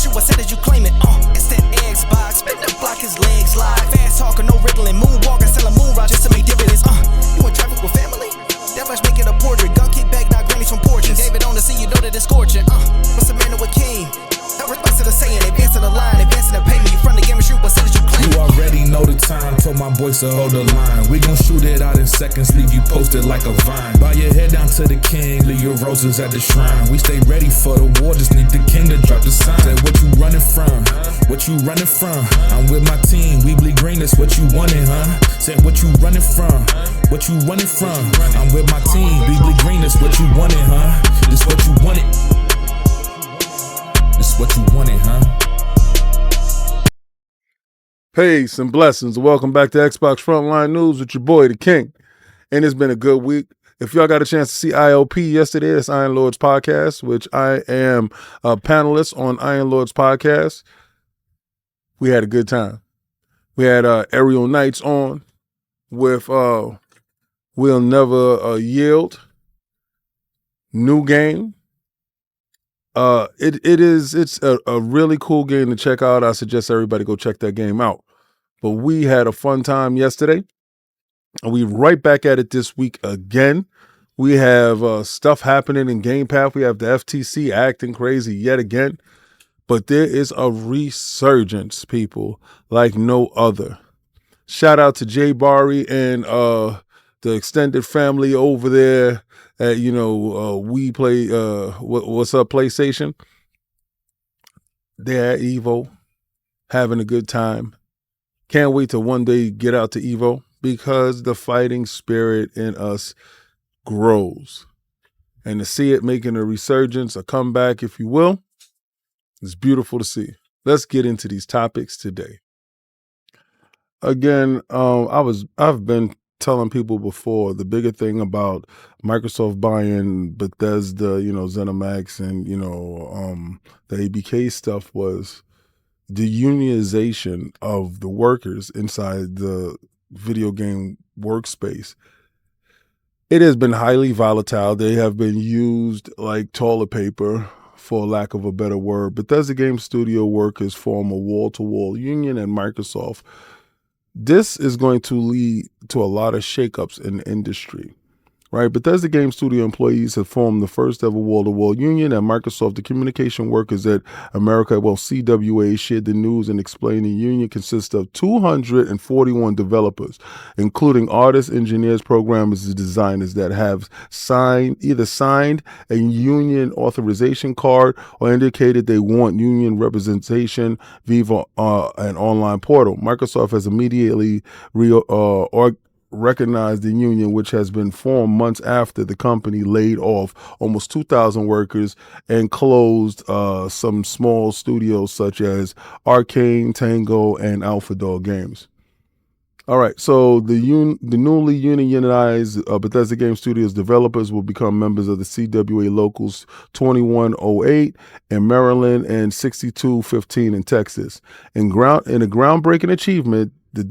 shoe, I said as you claim it. It's that Xbox, spin the block, his legs live. Fast talker, no riddling, moonwalker, selling moon rock just to make dividends. You in traffic with family? That much make it a portrait. Gun kick back, not grannies from porches. David on the scene, you know that it's scorching. What's the matter with King? No response to the saying, advancing the line, advancing the payment. You front the game and shoot, what said as you claim. You already know the time, told my boys to hold the line. We gon' shoot it out in seconds, leave you posted like a vine. Bow your head down to the king, leave your roses at the shrine. We stay ready for the war, just need the king to drop the sign. Say what you running from, what you running from? I'm with my team, we bleed green, that's what you wanted, huh? Say what you running from, what you running from? I'm with my team, we bleed green, that's what you wanted, huh? This what you wanted. This what you wanted, huh? Peace and blessings. Welcome back to Xbox Frontline News with your boy, the King. And it's been a good week. If y'all got a chance to see ILP yesterday, that's Iron Lord's podcast, which I am a panelist on Iron Lord's podcast. We had a good time. We had Aerial Knights on with We'll Never Yield. New game. It's a really cool game to check out. I suggest everybody go check that game out. But we had a fun time yesterday, and we right back at it this week again. We have stuff happening in Game Pass. We have the FTC acting crazy yet again. But there is a resurgence, people, like no other. Shout out to Jay Barry and the extended family over there at, We Play, what's up, PlayStation? They're at Evo, having a good time. Can't wait to one day get out to Evo because the fighting spirit in us grows. And to see it making a resurgence, a comeback, if you will, it's beautiful to see. Let's get into these topics today. Again, I've been telling people before, the bigger thing about Microsoft buying Bethesda, ZeniMax and, the ABK stuff was the unionization of the workers inside the video game workspace. It has been highly volatile. They have been used like toilet paper, for lack of a better word. Bethesda Game Studio workers form a wall-to-wall union at Microsoft. This is going to lead to a lot of shakeups in the industry, right? Bethesda Game Studio employees have formed the first ever wall-to-wall union at Microsoft. The communication workers at CWA, shared the news and explained the union consists of 241 developers, including artists, engineers, programmers, and designers that have either signed a union authorization card or indicated they want union representation via an online portal. Microsoft has immediately recognized the union, which has been formed months after the company laid off almost 2,000 workers and closed some small studios such as Arcane, Tango, and Alpha Dog Games. All right, so the newly unionized Bethesda Game Studios developers will become members of the CWA Locals 2108 in Maryland and 6215 in Texas. In a groundbreaking achievement, the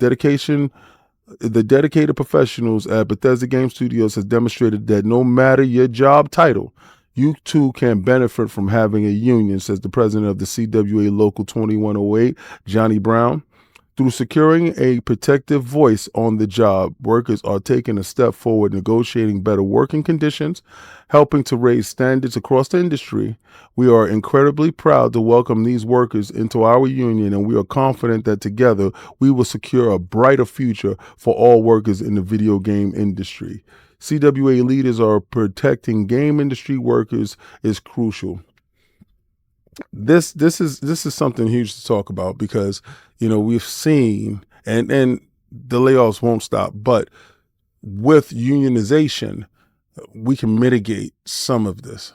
dedicated professionals at Bethesda Game Studios has demonstrated that no matter your job title, you too can benefit from having a union, says the president of the CWA Local 2108, Johnny Brown. Through securing a protective voice on the job, workers are taking a step forward, negotiating better working conditions, helping to raise standards across the industry. We are incredibly proud to welcome these workers into our union, and we are confident that together we will secure a brighter future for all workers in the video game industry. CWA leaders are protecting game industry workers is crucial. This is something huge to talk about because, we've seen, and the layoffs won't stop, but with unionization, we can mitigate some of this.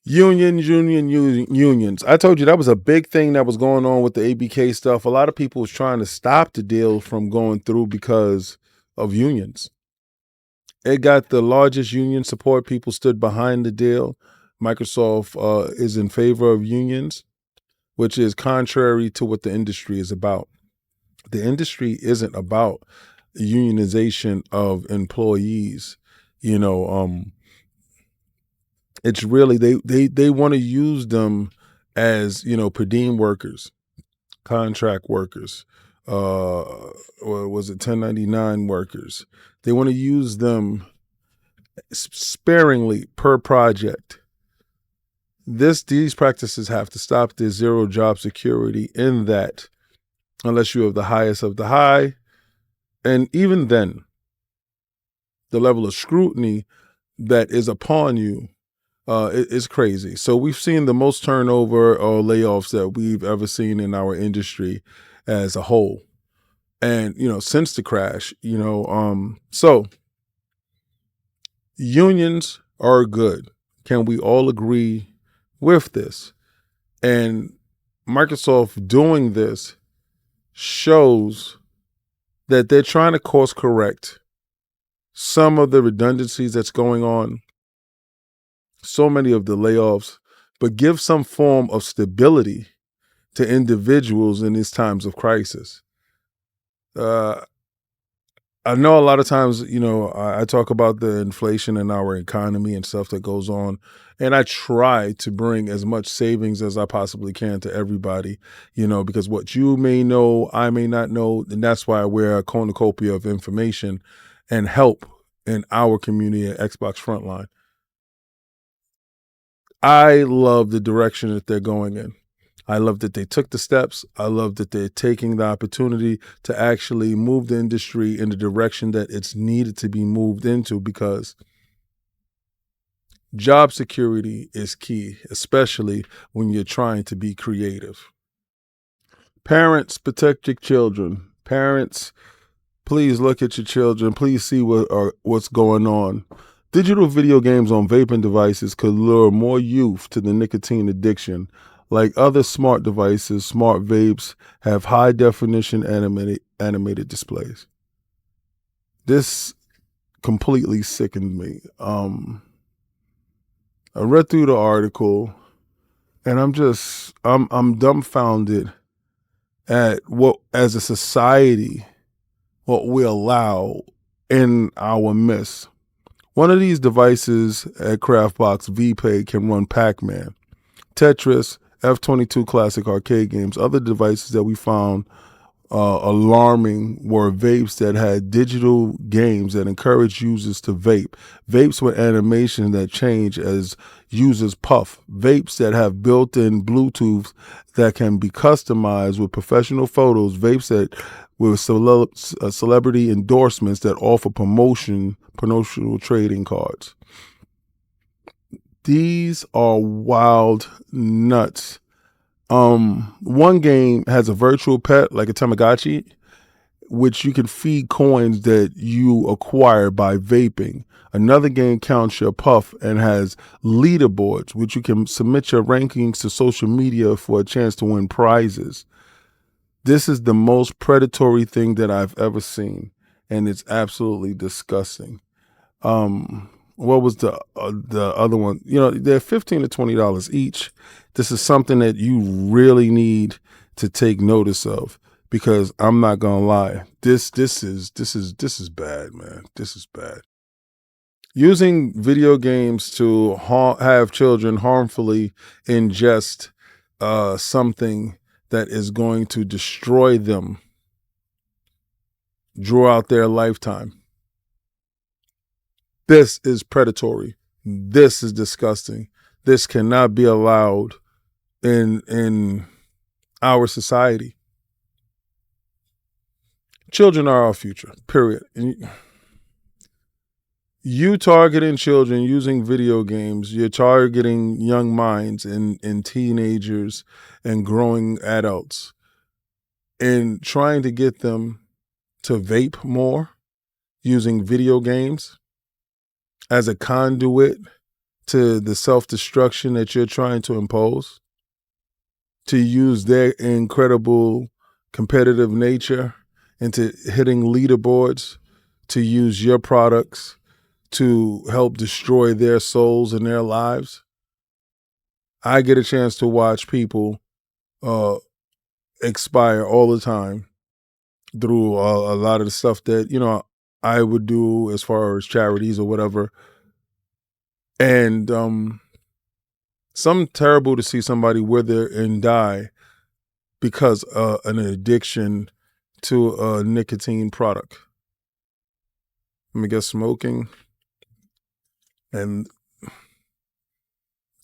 Unions. I told you that was a big thing that was going on with the ABK stuff. A lot of people was trying to stop the deal from going through because of unions. It got the largest union support. People stood behind the deal. Microsoft is in favor of unions, which is contrary to what the industry is about. The industry isn't about unionization of employees. It's really they want to use them as, per diem workers, contract workers, or was it 1099 workers. They want to use them sparingly per project. These practices have to stop. There's zero job security in that, unless you have the highest of the high. And even then, the level of scrutiny that is upon you is crazy. So we've seen the most turnover or layoffs that we've ever seen in our industry as a whole. And, since the crash, so unions are good. Can we all agree with this? And Microsoft doing this shows that they're trying to course correct some of the redundancies that's going on, so many of the layoffs, but give some form of stability to individuals in these times of crisis. I know a lot of times, I talk about the inflation in our economy and stuff that goes on, and I try to bring as much savings as I possibly can to everybody, because what you may know, I may not know, and that's why we're a cornucopia of information and help in our community at Xbox Frontline. I love the direction that they're going in. I love that they took the steps. I love that they're taking the opportunity to actually move the industry in the direction that it's needed to be moved into, because job security is key, especially when you're trying to be creative. Parents, protect your children. Parents, please look at your children. Please see what's going on. Digital video games on vaping devices could lure more youth to the nicotine addiction. Like other smart devices, smart vapes have high-definition animated displays. This completely sickened me. I read through the article, and I'm dumbfounded at what, as a society, what we allow in our midst. One of these devices at Craftbox VPay can run Pac-Man, Tetris, F-22 classic arcade games. Other devices that we found alarming were vapes that had digital games that encourage users to vape, vapes with animation that change as users puff, vapes that have built-in Bluetooth that can be customized with professional photos, vapes that with celebrity endorsements that offer promotional trading cards. These are wild nuts. One game has a virtual pet, like a Tamagotchi, which you can feed coins that you acquire by vaping. Another game counts your puff and has leaderboards, which you can submit your rankings to social media for a chance to win prizes. This is the most predatory thing that I've ever seen, and it's absolutely disgusting. What was the other one? They're $15 to $20 each. This is something that you really need to take notice of, because I'm not gonna lie, this is bad, man. This is bad. Using video games to have children harmfully ingest something that is going to destroy them, draw out their lifetime. This is predatory. This is disgusting. This cannot be allowed in our society. Children are our future, period. And you targeting children using video games, you're targeting young minds and teenagers and growing adults, and trying to get them to vape more using video games as a conduit to the self-destruction that you're trying to impose, to use their incredible competitive nature into hitting leaderboards, to use your products to help destroy their souls and their lives. I get a chance to watch people expire all the time through a lot of the stuff that, I would do as far as charities or whatever. And Some terrible to see somebody wither and die because an addiction to a nicotine product. Let me guess, smoking. And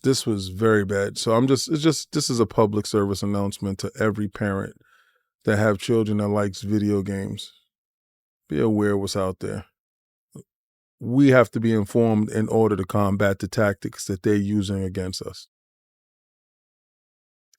this was very bad. So this is a public service announcement to every parent that have children that likes video games. Be aware what's out there. We have to be informed in order to combat the tactics that they're using against us.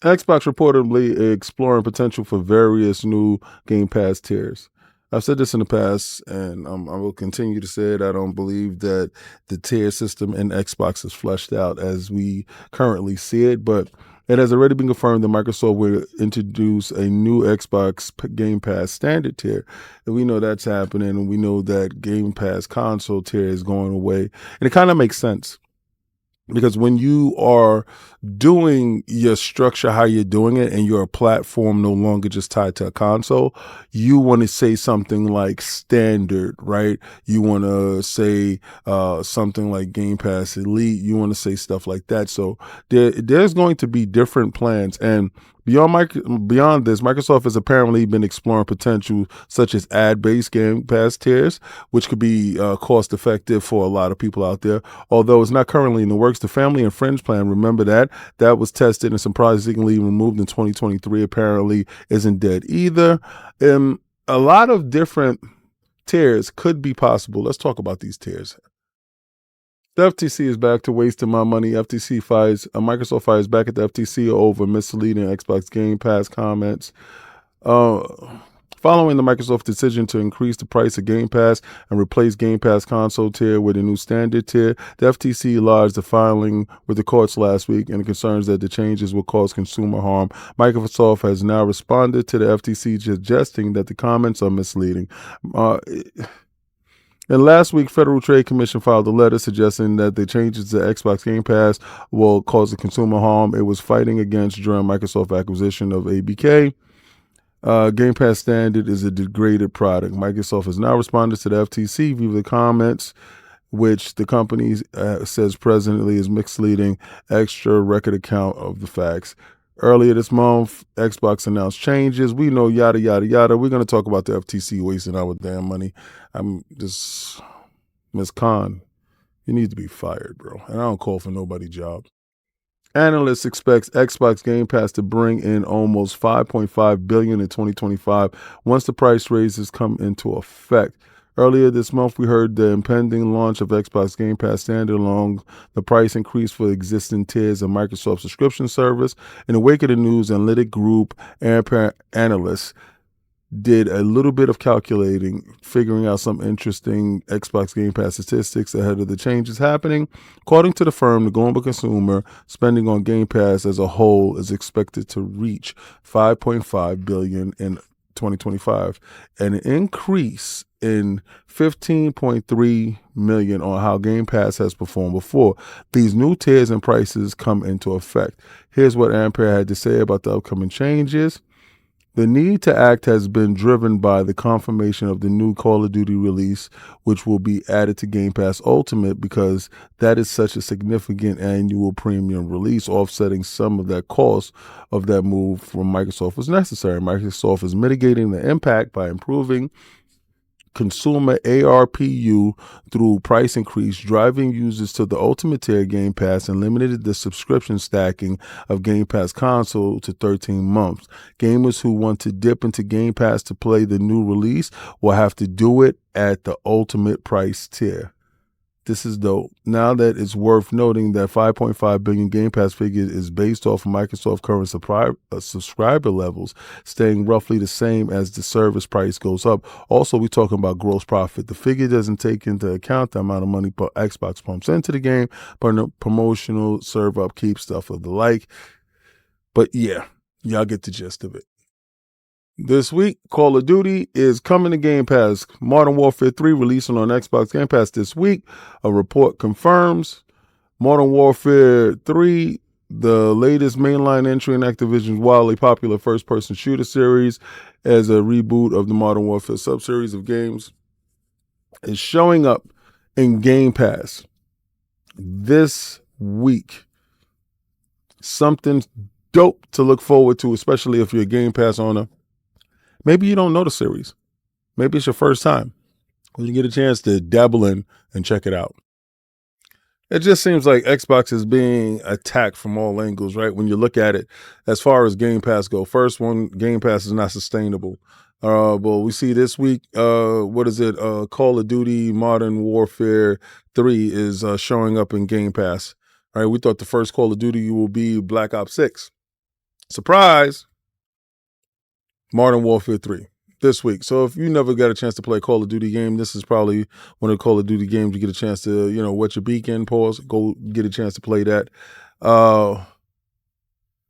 Xbox reportedly exploring potential for various new Game Pass tiers. I've said this in the past, and I will continue to say it. I don't believe that the tier system in Xbox is fleshed out as we currently see it, but it has already been confirmed that Microsoft will introduce a new Xbox Game Pass standard tier. And we know that's happening, and we know that Game Pass console tier is going away. And it kind of makes sense. Because when you are doing your structure, how you're doing it, and your platform no longer just tied to a console, you want to say something like standard, right? You want to say something like Game Pass Elite. You want to say stuff like that. So there's going to be different plans. And beyond this, Microsoft has apparently been exploring potential such as ad-based Game Pass tiers, which could be cost-effective for a lot of people out there. Although it's not currently in the works, the Family and Friends plan, remember that was tested and surprisingly removed in 2023, apparently isn't dead either. A lot of different tiers could be possible. Let's talk about these tiers. The FTC is back to wasting my money. Microsoft fires back at the FTC over misleading Xbox Game Pass comments. Following the Microsoft decision to increase the price of Game Pass and replace Game Pass console tier with a new standard tier, the FTC lodged a filing with the courts last week and concerns that the changes will cause consumer harm. Microsoft has now responded to the FTC, suggesting that the comments are misleading. And last week, Federal Trade Commission filed a letter suggesting that the changes to Xbox Game Pass will cause a consumer harm it was fighting against during Microsoft acquisition of ABK. Game Pass standard is a degraded product. Microsoft has now responded to the FTC via the comments, which the company says presently is misleading, extra record account of the facts. Earlier this month, Xbox announced changes. We know yada, yada, yada. We're going to talk about the FTC wasting our damn money. Ms. Khan, you need to be fired, bro. And I don't call for nobody's job. Analysts expect Xbox Game Pass to bring in almost $5.5 billion in 2025 once the price raises come into effect. Earlier this month, we heard the impending launch of Xbox Game Pass standard along the price increase for existing tiers of Microsoft subscription service. In the wake of the news, analytic group Ampere analysts did a little bit of calculating, figuring out some interesting Xbox Game Pass statistics ahead of the changes happening. According to the firm, the global consumer spending on Game Pass as a whole is expected to reach $5.5 billion in 2025, an increase in 15.3 million on how Game Pass has performed before. These new tiers and prices come into effect. Here's what Ampere had to say about the upcoming changes. The need to act has been driven by the confirmation of the new Call of Duty release, which will be added to Game Pass Ultimate because that is such a significant annual premium release, offsetting some of that cost of that move from Microsoft was necessary. Microsoft is mitigating the impact by improving consumer ARPU through price increase, driving users to the Ultimate tier Game Pass, and limited the subscription stacking of Game Pass console to 13 months. Gamers who want to dip into Game Pass to play the new release will have to do it at the Ultimate price tier. This is dope. Now that it's worth noting that 5.5 billion Game Pass figure is based off of Microsoft current subscriber levels, staying roughly the same as the service price goes up. Also, we're talking about gross profit. The figure doesn't take into account the amount of money Xbox pumps into the game, but promotional, server upkeep, stuff of the like. But yeah, y'all get the gist of it. This week, Call of Duty is coming to Game Pass. Modern Warfare 3 releasing on Xbox Game Pass this week. A report confirms Modern Warfare 3, the latest mainline entry in Activision's wildly popular first-person shooter series as a reboot of the Modern Warfare sub-series of games, is showing up in Game Pass this week. Something dope to look forward to, especially if you're a Game Pass owner. Maybe you don't know the series. Maybe it's your first time. When you get a chance to dabble in and check it out. It just seems like Xbox is being attacked from all angles, right? When you look at it, as far as Game Pass go, first one, Game Pass is not sustainable. Well, we see this week, what is it? Call of Duty Modern Warfare 3 is showing up in Game Pass. All right, we thought the first Call of Duty will be Black Ops 6. Surprise! Modern Warfare 3 this week. So if you never got a chance to play a Call of Duty game, this is probably one of the Call of Duty games you get a chance to, wet your beak in, pause, go get a chance to play that.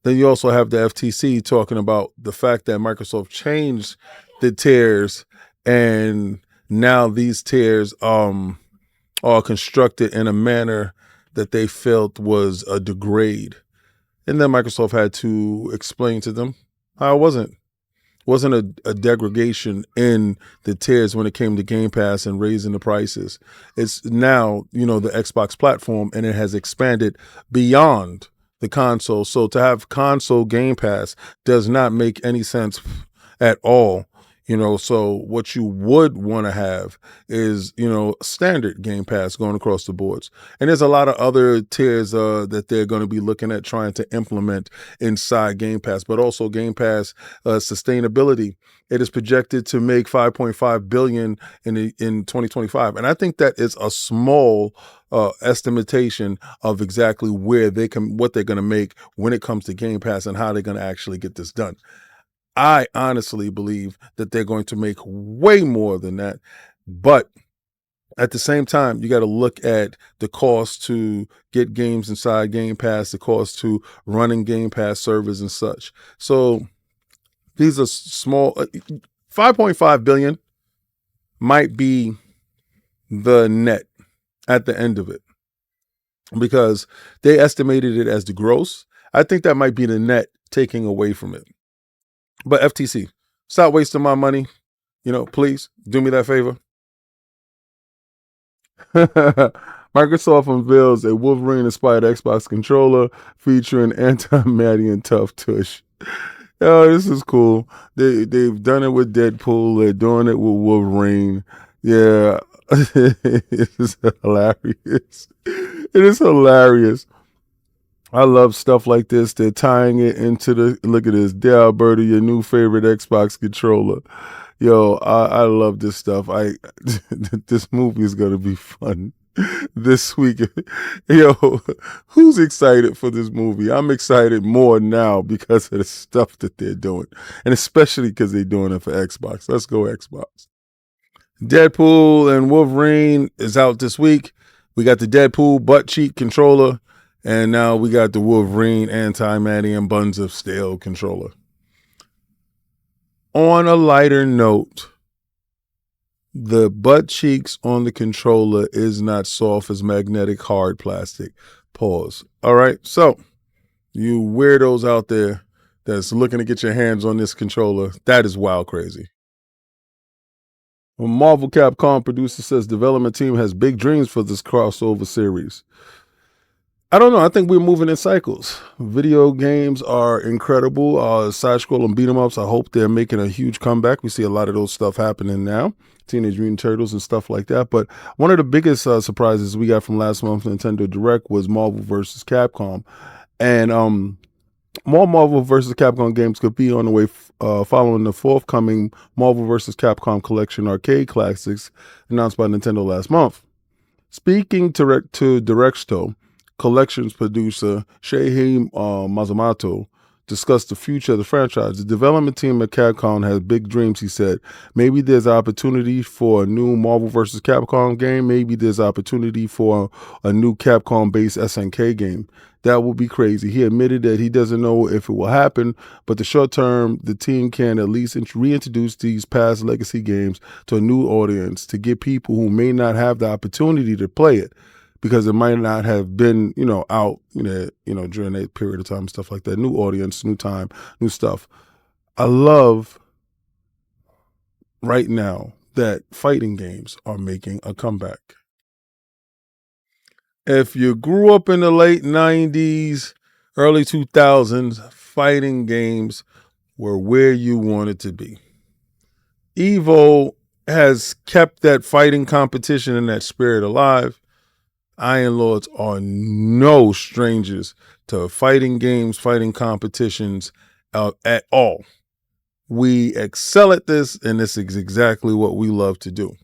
Then you also have the FTC talking about the fact that Microsoft changed the tiers, and now these tiers are constructed in a manner that they felt was a degrade. And then Microsoft had to explain to them how it wasn't a degradation in the tiers when it came to Game Pass and raising the prices. It's now, the Xbox platform, and it has expanded beyond the console. So to have console Game Pass does not make any sense at all. So what you would want to have is, standard Game Pass going across the boards. And there's a lot of other tiers that they're going to be looking at trying to implement inside Game Pass, but also Game Pass sustainability. It is projected to make $5.5 billion in 2025. And I think that is a small estimation of exactly what they're going to make when it comes to Game Pass and how they're going to actually get this done. I honestly believe that they're going to make way more than that. But at the same time, you got to look at the cost to get games inside Game Pass, the cost to running Game Pass servers and such. So these are small. 5.5 billion might be the net at the end of it, because they estimated it as the gross. I think that might be the net taking away from it. But FTC, stop wasting my money. Please do me that favor. Microsoft unveils a Wolverine-inspired Xbox controller featuring anti-Matty Tough Tush. Oh, this is cool. They've done it with Deadpool. They're doing it with Wolverine. Yeah, it is hilarious. It is hilarious. I love stuff like this. They're tying it into look at this. There, Alberta, your new favorite Xbox controller. Yo, I love this stuff. This movie is going to be fun this week. Yo, who's excited for this movie? I'm excited more now because of the stuff that they're doing. And especially because they're doing it for Xbox. Let's go Xbox. Deadpool and Wolverine is out this week. We got the Deadpool butt cheek controller. And now we got the Wolverine anti-Matty and Buns of Steel controller. On a lighter note, the butt cheeks on the controller is not soft as magnetic hard plastic. Pause. All right. So you weirdos out there that's looking to get your hands on this controller, that is wild crazy. A Marvel Capcom producer says development team has big dreams for this crossover series. I don't know. I think we're moving in cycles. Video games are incredible. Side-scrolling beat-em-ups, I hope they're making a huge comeback. We see a lot of those stuff happening now. Teenage Mutant Turtles and stuff like that. But one of the biggest surprises we got from last month's Nintendo Direct was Marvel vs. Capcom. And more Marvel vs. Capcom games could be on the way following the forthcoming Marvel vs. Capcom Collection Arcade Classics announced by Nintendo last month. Speaking to Directo, Collections producer Sheihei Mazumoto discussed the future of the franchise. The development team at Capcom has big dreams, he said. Maybe there's opportunity for a new Marvel vs. Capcom game. Maybe there's opportunity for a new Capcom-based SNK game. That would be crazy. He admitted that he doesn't know if it will happen, but the short term, the team can at least reintroduce these past legacy games to a new audience to get people who may not have the opportunity to play it, because it might not have been, out, during that period of time and stuff like that. New audience, new time, new stuff. I love right now that fighting games are making a comeback. If you grew up in the late 90s, early 2000s, fighting games were where you wanted to be. Evo has kept that fighting competition and that spirit alive. Iron Lords are no strangers to fighting games, fighting competitions at all. We excel at this, and this is exactly what we love to do.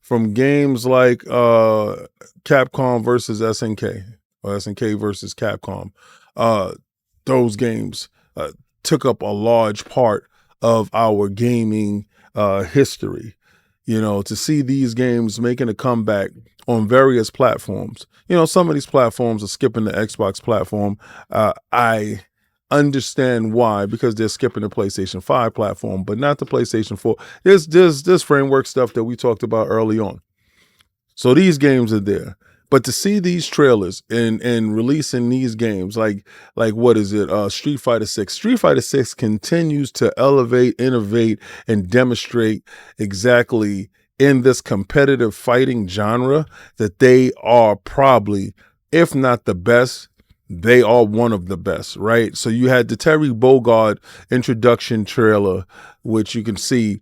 From games like Capcom versus SNK, or SNK versus Capcom, those games took up a large part of our gaming history. You know, to see these games making a comeback on various platforms. You know, some of these platforms are skipping the Xbox platform. I understand why, because they're skipping the PlayStation 5 platform, but not the PlayStation 4. There's framework stuff that we talked about early on. So these games are there. But to see these trailers and releasing these games, like what is it? Street Fighter 6. Street Fighter 6 continues to elevate, innovate, and demonstrate exactly in this competitive fighting genre that they are probably, if not the best, they are one of the best, right? So you had the Terry Bogard introduction trailer, which you can see.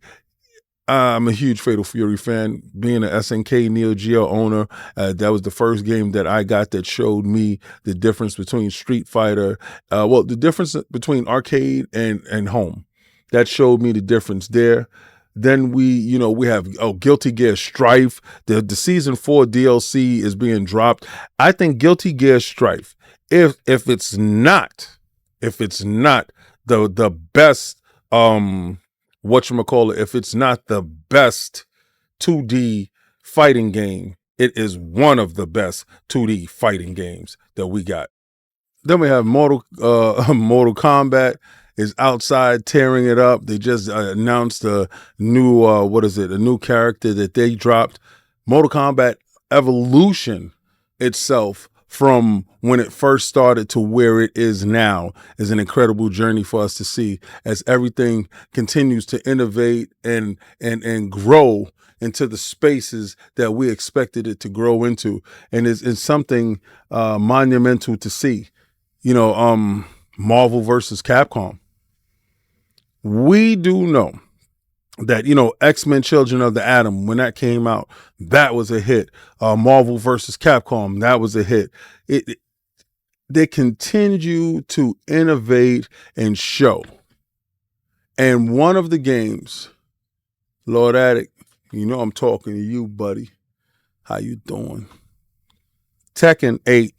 I'm a huge Fatal Fury fan. Being an SNK Neo Geo owner, that was the first game that I got that showed me the difference between Street Fighter, the difference between arcade and home. That showed me the difference there. Then we have Guilty Gear Strife. The season 4 DLC is being dropped. I think Guilty Gear Strife, if it's not the best if it's not the best 2D fighting game, it is one of the best 2D fighting games that we got. Then we have Mortal Kombat is outside tearing it up. They just announced a new a new character that they dropped. Mortal Kombat Evolution itself, from when it first started to where it is now, is an incredible journey for us to see as everything continues to innovate and grow into the spaces that we expected it to grow into. And it's something monumental to see. Marvel versus Capcom. We do know that, X-Men Children of the Atom, when that came out, that was a hit. Marvel versus Capcom, that was a hit. They continue to innovate and show. And one of the games, Lord Addict, I'm talking to you, buddy. How you doing? Tekken 8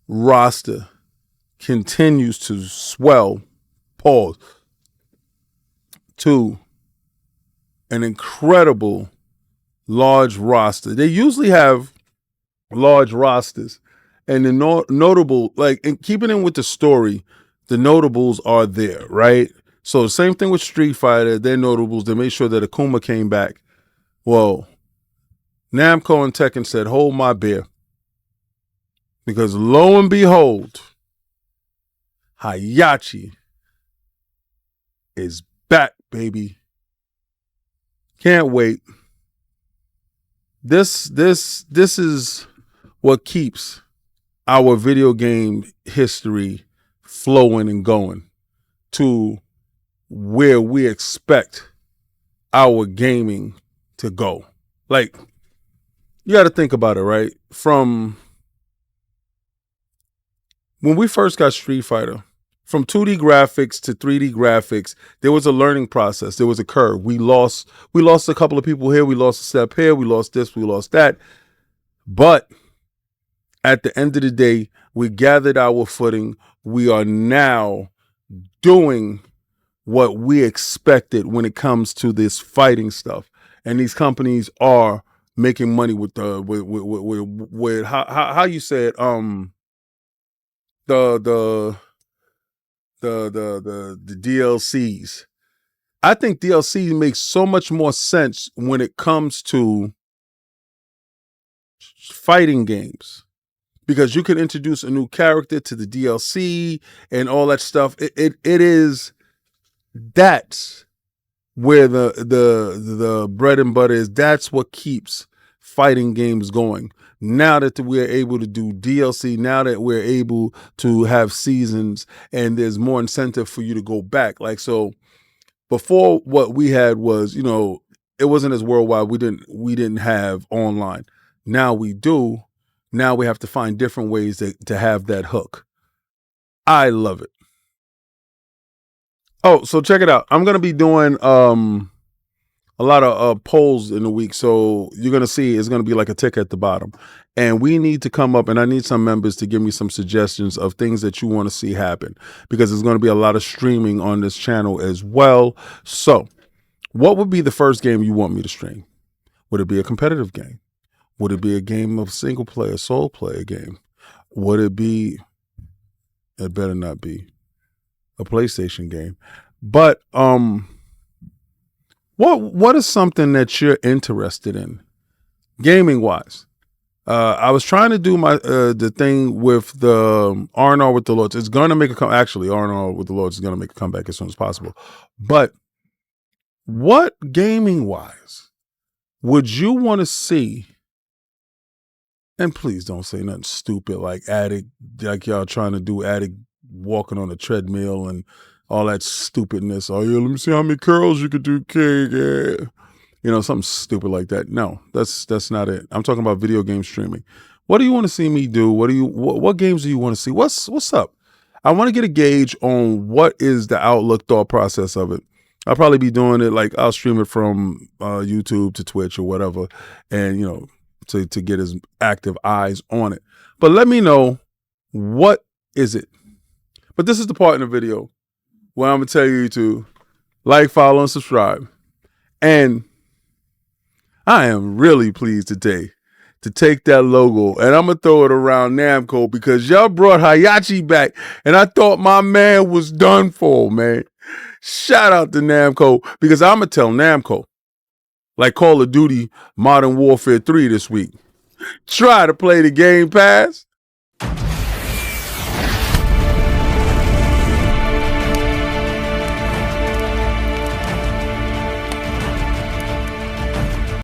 roster continues to swell, to an incredible large roster. They usually have large rosters, and the notable, in keeping in with the story, the notables are there, right? So the same thing with Street Fighter, they're notables. They made sure that Akuma came back. Well, Namco and Tekken said, hold my beer. Because lo and behold, Hayachi is back, baby. Can't wait. This is what keeps our video game history flowing and going to where we expect our gaming to go. You got to think about it, right? From when we first got Street Fighter, from 2D graphics to 3D graphics, there was a learning process. There was a curve. We lost a couple of people here. We lost a step here. We lost this. We lost that. But at the end of the day, we gathered our footing. We are now doing what we expected when it comes to this fighting stuff. And these companies are making money with how you say it, the DLCs. I think DLC makes so much more sense when it comes to fighting games, because you can introduce a new character to the DLC and all that stuff. That's where the bread and butter is. That's what keeps fighting games going. Now that we're able to do DLC, now that we're able to have seasons, and there's more incentive for you to go back. Like, so before, what we had was, it wasn't as worldwide. We didn't have online. Now we do. Now we have to find different ways to have that hook. I love it. Oh, so check it out. I'm going to be doing a lot of polls in the week. So you're going to see it's going to be like a tick at the bottom. And we need to come up, and I need some members to give me some suggestions of things that you want to see happen, because there's going to be a lot of streaming on this channel as well. So what would be the first game you want me to stream? Would it be a competitive game? Would it be a game of single player, solo player game? Would it be, it better not be a PlayStation game. But what is something that you're interested in gaming wise? I was trying to do my the thing with the R&R with the Lords. It's gonna make a comeback. Actually, R&R with the Lords is gonna make a comeback as soon as possible. But what gaming wise would you want to see? And please don't say nothing stupid like Addict, like y'all trying to do Addict walking on a treadmill and all that stupidness. Oh yeah, let me see how many curls you could do, kid. Yeah. Something stupid like that. No, that's not it. I'm talking about video game streaming. What do you want to see me do? What games do you want to see? What's up? I want to get a gauge on what is the outlook, thought process of it. I'll probably be doing it like I'll stream it from YouTube to Twitch or whatever, and to get as active eyes on it. But let me know, what is it? But this is the part in the video where I'm gonna tell you to like, follow, and subscribe. And I am really pleased today to take that logo, and I'm going to throw it around Namco, because y'all brought Hayachi back, and I thought my man was done for, man. Shout out to Namco, because I'm going to tell Namco, like Call of Duty Modern Warfare 3 this week, try to play the Game Pass.